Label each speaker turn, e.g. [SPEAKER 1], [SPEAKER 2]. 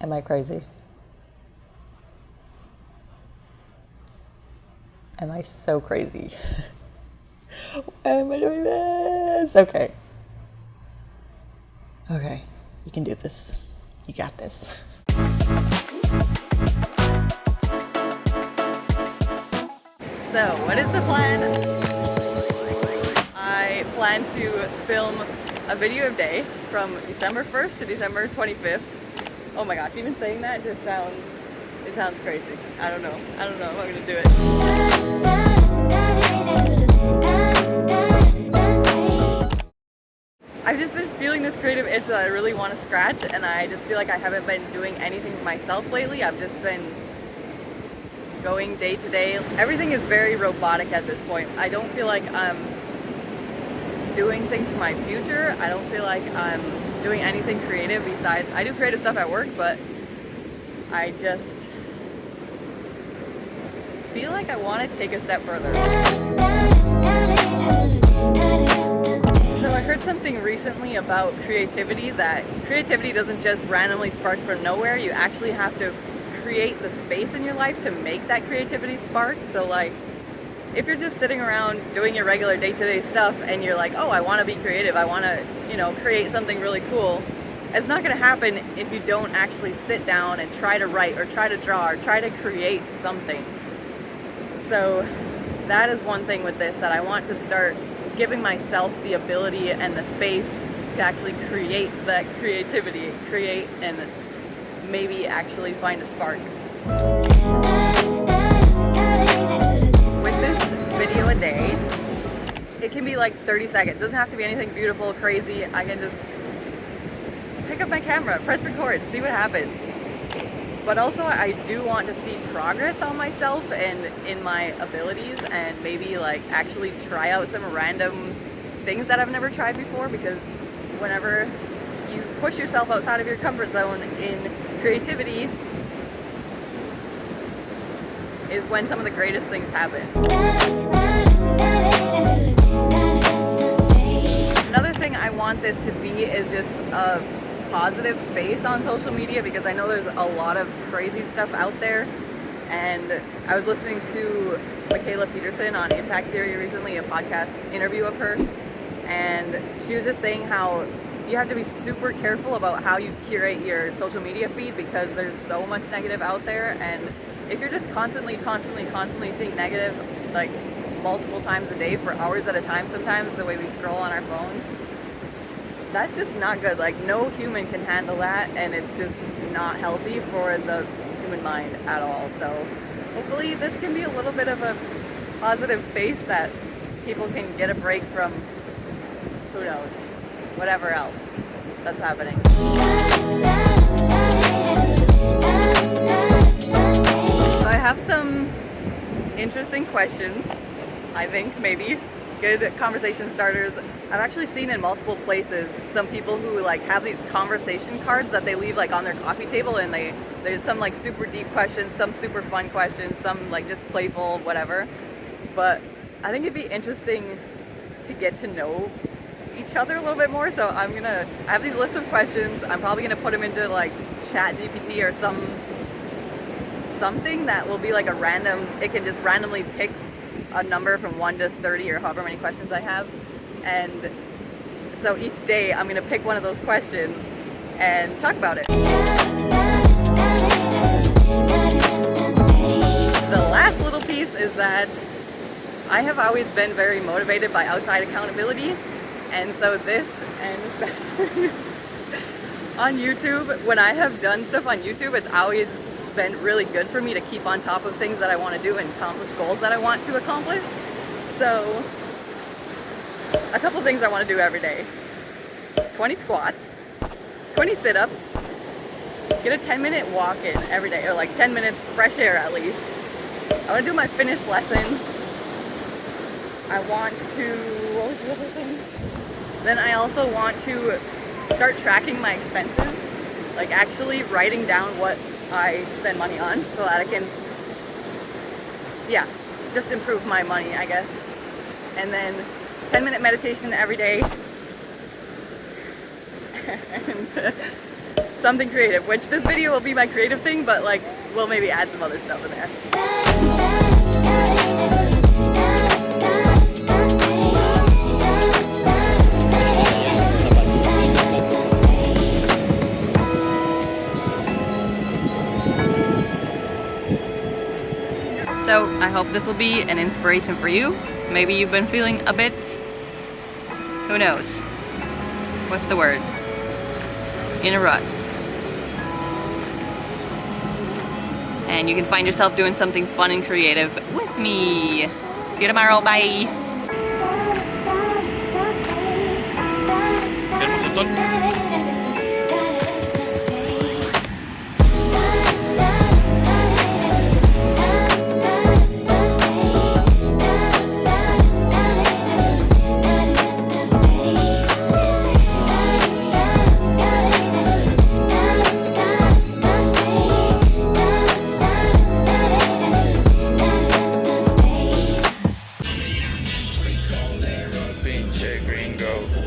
[SPEAKER 1] Am I crazy? Am I so crazy? Why am I doing this? Okay. Okay, you can do this. You got this. So, what is the plan? I plan to film a video a day from December 1st to December 25th. Oh my gosh, even saying that just sounds crazy. I don't know if I'm gonna do it. I've just been feeling this creative itch that I really want to scratch, and I just feel like I haven't been doing anything for myself lately. I've just been going day to day. Everything is very robotic at this point. I don't feel like I'm doing things for my future. I don't feel like I'm doing anything creative besides, I do creative stuff at work, but I just feel like I want to take a step further. So I heard something recently about creativity, that creativity doesn't just randomly spark from nowhere. You actually have to create the space in your life to make that creativity spark. So like, if you're just sitting around doing your regular day-to-day stuff and you're like, oh, I want to be creative, I want to, create something really cool, it's not going to happen if you don't actually sit down and try to write or try to draw or try to create something. So that is one thing with this, that I want to start giving myself the ability and the space to actually create that creativity, create and maybe actually find a spark. With this video a day, it can be like 30 seconds. It doesn't have to be anything beautiful, crazy. I can just pick up my camera, press record, see what happens. But also I do want to see progress on myself and in my abilities, and maybe like actually try out some random things that I've never tried before, because whenever you push yourself outside of your comfort zone in creativity is when some of the greatest things happen. Another thing I want this to be is just a positive space on social media, because I know there's a lot of crazy stuff out there. And I was listening to Michaela Peterson on Impact Theory recently, a podcast interview of her, and she was just saying how you have to be super careful about how you curate your social media feed, because there's so much negative out there, and if you're just constantly seeing negative, like multiple times a day for hours at a time sometimes, the way we scroll on our phones, that's just not good. Like, no human can handle that, and it's just not healthy for the human mind at all. So hopefully this can be a little bit of a positive space that people can get a break from, who knows, whatever else that's happening. So I have some interesting questions, I think, maybe good conversation starters. I've actually seen in multiple places some people who like have these conversation cards that they leave like on their coffee table, and there's some like super deep questions, some super fun questions, some like just playful, whatever. But I think it'd be interesting to get to know each other a little bit more. So I have these list of questions. I'm probably gonna put them into like Chat GPT or something that will be like a random, it can just randomly pick a number from 1 to 30 or however many questions I have. And so each day I'm gonna pick one of those questions and talk about it. The last little piece is that I have always been very motivated by outside accountability, and so this, and especially on YouTube, when I have done stuff on YouTube, it's always been really good for me to keep on top of things that I want to do and accomplish goals that I want to accomplish. So a couple things I want to do every day: 20 squats, 20 sit-ups, get a 10-minute walk in every day, or like 10 minutes fresh air at least. I want to do my Finnish lesson. I want to, what was the other thing? Then I also want to start tracking my expenses, like actually writing down what I spend money on, so that I can, just improve my money, I guess. And then 10-minute meditation every day. And something creative, which this video will be my creative thing, but like we'll maybe add some other stuff in there. So I hope this will be an inspiration for you. Maybe you've been feeling a bit, who knows, what's the word, in a rut. And you can find yourself doing something fun and creative with me. See you tomorrow, bye!
[SPEAKER 2] Pinche gringo.